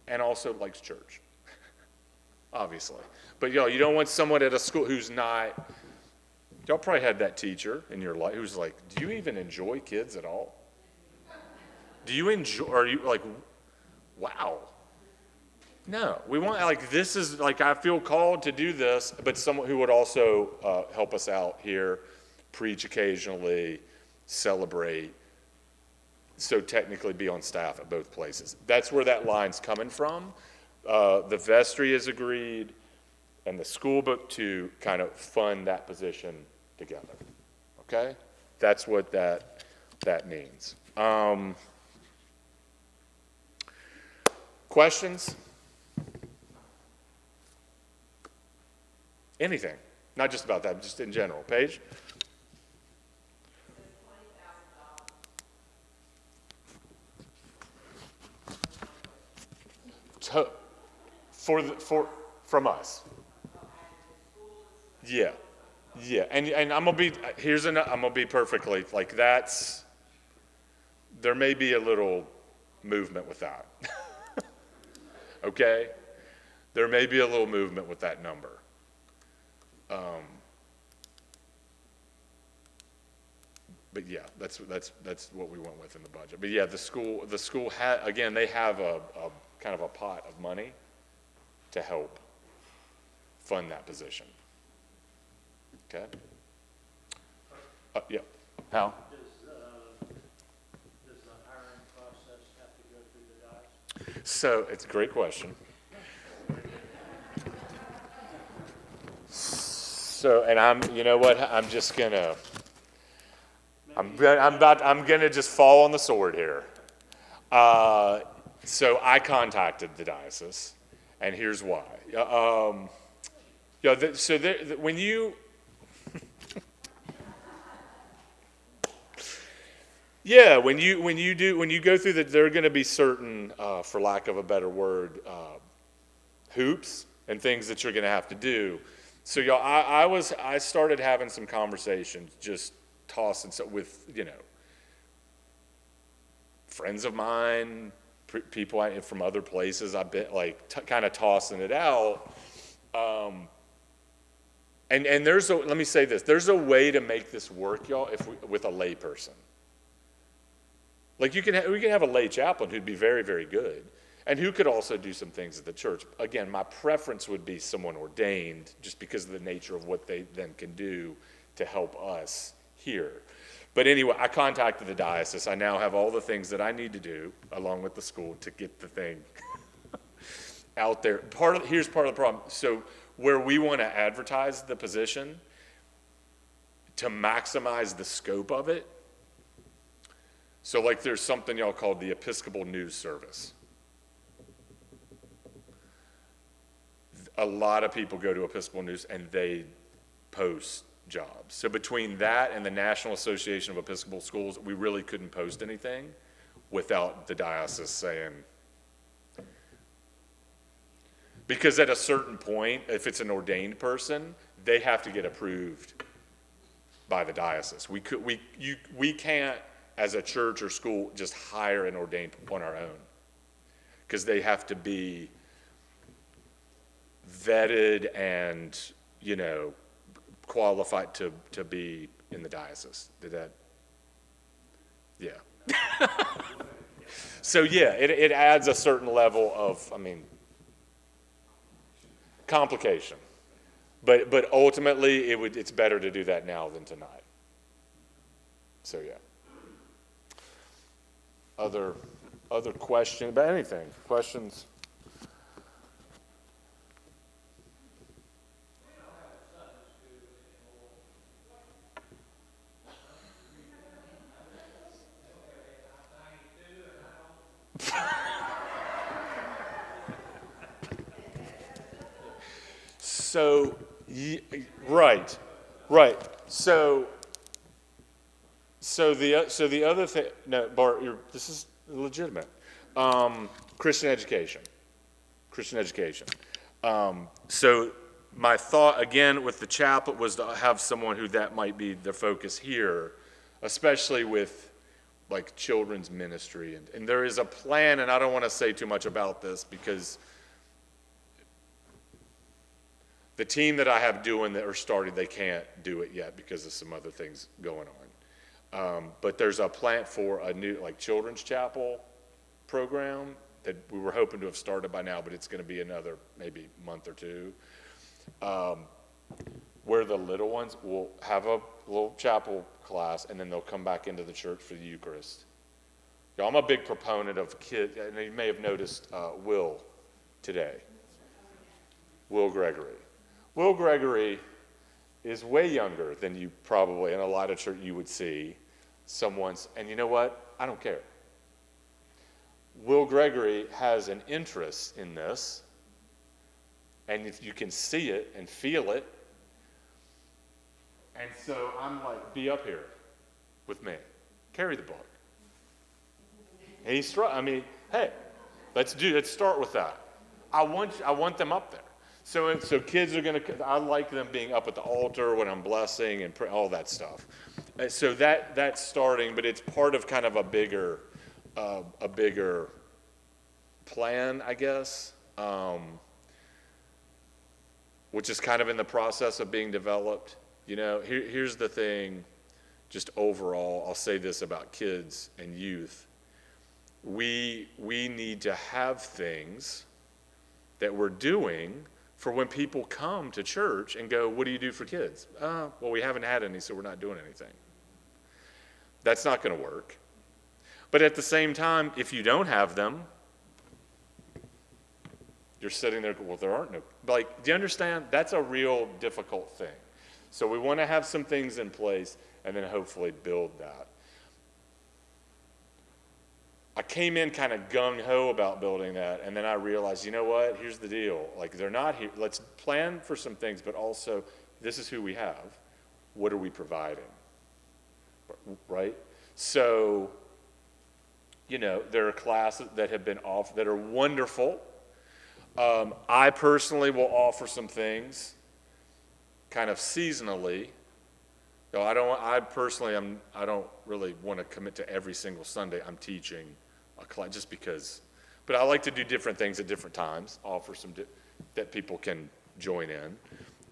and also likes church, obviously. But you don't want someone at a school who's not. Y'all probably had that teacher in your life who's like, do you even enjoy kids at all? Do you enjoy, are you like, wow. No, we want, like, this is, like, I feel called to do this, but someone who would also help us out here, preach occasionally, celebrate, so technically be on staff at both places. That's where that line's coming from. The vestry is agreed, and the school book to kind of fund that position together. Okay? That's what that means. Questions? Anything? Not just about that, just in general. Paige? From us. Yeah, and I'm gonna be I'm gonna be perfectly like that's. There may be a little movement with that. Okay, there may be a little movement with that number. But yeah, that's what we went with in the budget. But yeah, the school again, they have a kind of a pot of money to help fund that position. Okay. Yeah. How? Does the hiring process have to go through the diocese? So it's a great question. So, and you know what? I'm gonna just fall on the sword here. So I contacted the diocese, and here's why. When you, yeah, when you go through there are going to be certain, for lack of a better word, hoops and things that you're going to have to do. So I started having some conversations, just tossing with friends of mine, people from other places. I've been kind of tossing it out. And let me say this, there's a way to make this work, y'all, with a lay person. Like we can have a lay chaplain who'd be very, very good, and who could also do some things at the church. Again, my preference would be someone ordained, just because of the nature of what they then can do to help us here. But anyway, I contacted the diocese. I now have all the things that I need to do, along with the school, to get the thing out there. Here's part of the problem. So where we want to advertise the position to maximize the scope of it, so like there's something y'all called the Episcopal News Service. A lot of people go to Episcopal News and they post jobs. So between that and the National Association of Episcopal Schools, we really couldn't post anything without the diocese saying. Because at a certain point, if it's an ordained person, they have to get approved by the diocese. We can't, as a church or school, just hire an ordained on our own, because they have to be vetted and qualified to be in the diocese. Did that Yeah. So yeah, it adds a certain level of, complication. But ultimately, it's better to do that now than tonight. So yeah. Other question about anything? Questions? So, right. So the other thing, no, Bart, this is legitimate. Christian education. So my thought again with the chapel was to have someone who that might be their focus here, especially with like children's ministry, and there is a plan, and I don't want to say too much about this because the team that I have doing that are starting, they can't do it yet because of some other things going on. But there's a plan for a new like children's chapel program that we were hoping to have started by now, but it's going to be another maybe month or two, where the little ones will have a little chapel class and then they'll come back into the church for the Eucharist. You know, I'm a big proponent of kids, and you may have noticed Will today. Will Gregory. Will Gregory is way younger than you probably in a lot of church you would see someone's, and you know what? I don't care. Will Gregory has an interest in this, and if you can see it and feel it, and so I'm like, be up here with me. Carry the book. And he's, hey, let's start with that. I want them up there. So kids are I like them being up at the altar when I'm blessing and all that stuff. So that's starting, but it's part of kind of a bigger plan, I guess, which is kind of in the process of being developed. You know, here's the thing, just overall, I'll say this about kids and youth. We need to have things that we're doing for when people come to church and go, what do you do for kids? Well, we haven't had any, so we're not doing anything. That's not going to work. But at the same time, if you don't have them, you're sitting there, well, there aren't no. Like, do you understand? That's a real difficult thing. So we want to have some things in place and then hopefully build that. I came in kind of gung-ho about building that, and then I realized, you know what, here's the deal. Like, they're not here. Let's plan for some things, but also, this is who we have. What are we providing? Right? So, you know, there are classes that have been offered that are wonderful. I personally will offer some things kind of seasonally. So I don't really want to commit to every single Sunday I'm teaching a class just because, but I like to do different things at different times, offer some that people can join in.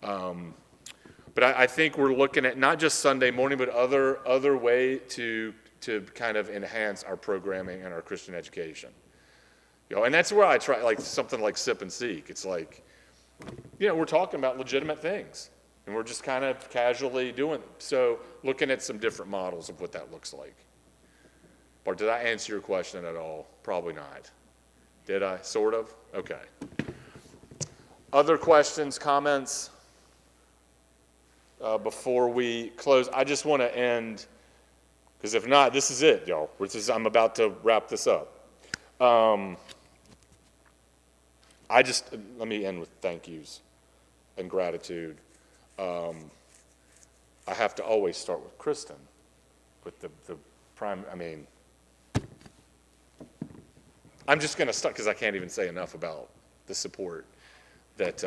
But I think we're looking at not just Sunday morning, but other way to kind of enhance our programming and our Christian education. You know, and that's where I try, like something like Sip and Seek. It's like, you know, we're talking about legitimate things. And we're just kind of casually doing it. So looking at some different models of what that looks like. Or did I answer your question at all? Probably not. Did I? Sort of? Okay. Other questions, comments? Before we close, I just want to end, because if not, this is it, y'all. I'm about to wrap this up. Let me end with thank yous and gratitude. I have to always start with Kristen, with the prime, I'm just going to start because I can't even say enough about the support that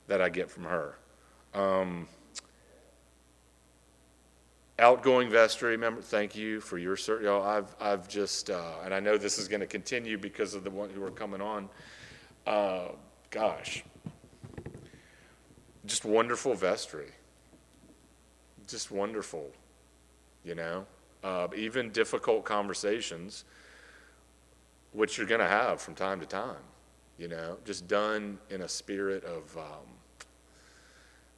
I get from her. Outgoing vestry member, thank you for your service. Y'all, I've just, and I know this is going to continue because of the one who are coming on. Gosh. Just wonderful vestry. Just wonderful, you know. even difficult conversations, which you're going to have from time to time, just done in a spirit of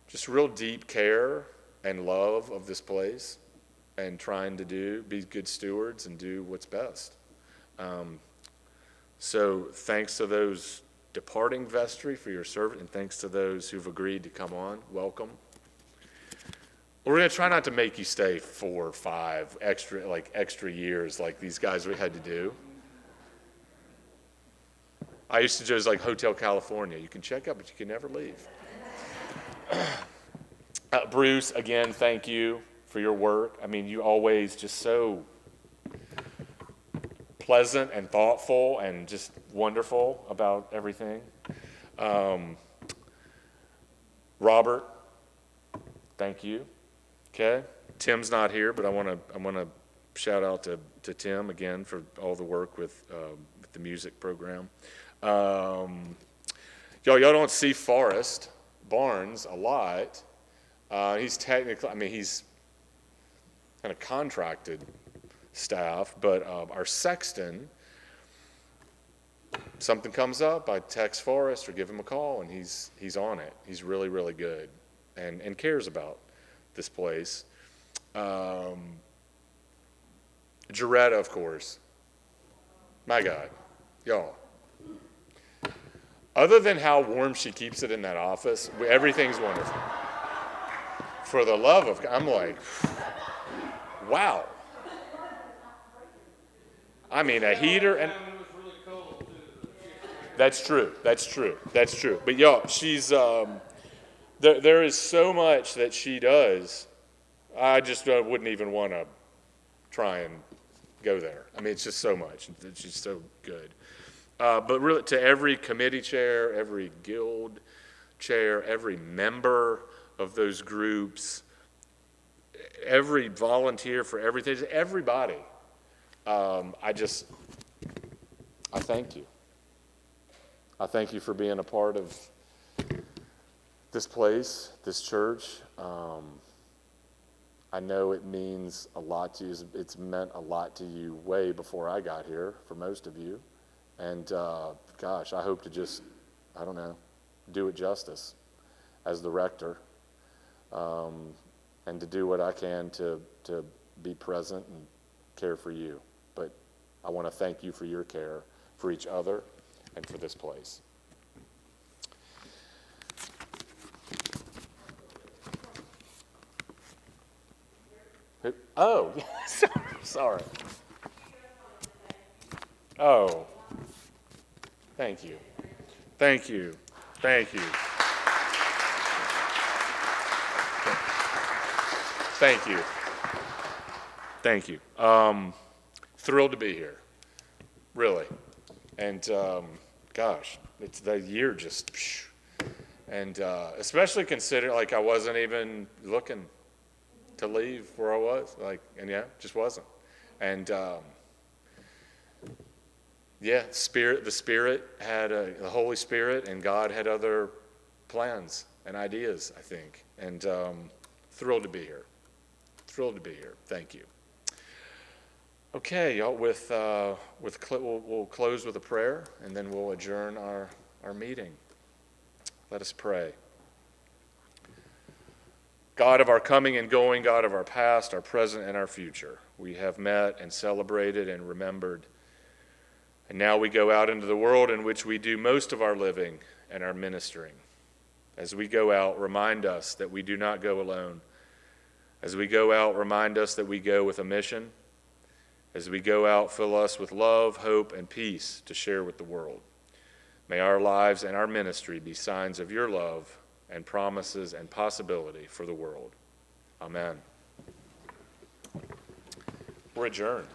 just real deep care and love of this place, and trying to be good stewards and do what's best. So thanks to those departing vestry for your service, and thanks to those who've agreed to come on. Welcome. We're going to try not to make you stay 4 or 5 extra years like these guys we had to do. I used to just like Hotel California. You can check out, but you can never leave. Bruce, again, thank you for your work. I mean, you always just so pleasant and thoughtful and just wonderful about everything. Robert, thank you. Okay, Tim's not here, but I want to shout out to Tim again for all the work with the music program. Y'all don't see Forrest Barnes a lot. He's technically, he's kind of contracted staff, but our sexton, something comes up, I text Forrest or give him a call, and he's on it. He's really, really good and cares about this place. Jaretta, of course. My God, y'all. Other than how warm she keeps it in that office, everything's wonderful. For the love of God, I'm like, wow. I mean, a heater and... That's true. But y'all, she's... There is so much that she does. I just wouldn't even want to try and go there. I mean, it's just so much. She's so good. But really, to every committee chair, every guild chair, every member of those groups, every volunteer for everything, everybody, I thank you. I thank you for being a part of this place, this church. I know it means a lot to you. It's meant a lot to you way before I got here, for most of you. And gosh, I hope to just, do it justice as the rector, and to do what I can to be present and care for you. But I want to thank you for your care for each other and for this place. Oh, sorry. Oh, thank you. Thank you. Thank you. Thank you. Thank you. Thrilled to be here, really. And gosh, it's the year just, and especially consider I wasn't even looking to leave where I was, just wasn't. And the Spirit had the Holy Spirit, and God had other plans and ideas, I think. And thrilled to be here. Thrilled to be here. Thank you. Okay, y'all. We'll close with a prayer, and then we'll adjourn our meeting. Let us pray. God of our coming and going, God of our past, our present, and our future, we have met and celebrated and remembered. And now we go out into the world in which we do most of our living and our ministering. As we go out, remind us that we do not go alone. As we go out, remind us that we go with a mission. As we go out, fill us with love, hope, and peace to share with the world. May our lives and our ministry be signs of your love and promises and possibility for the world. Amen. We're adjourned.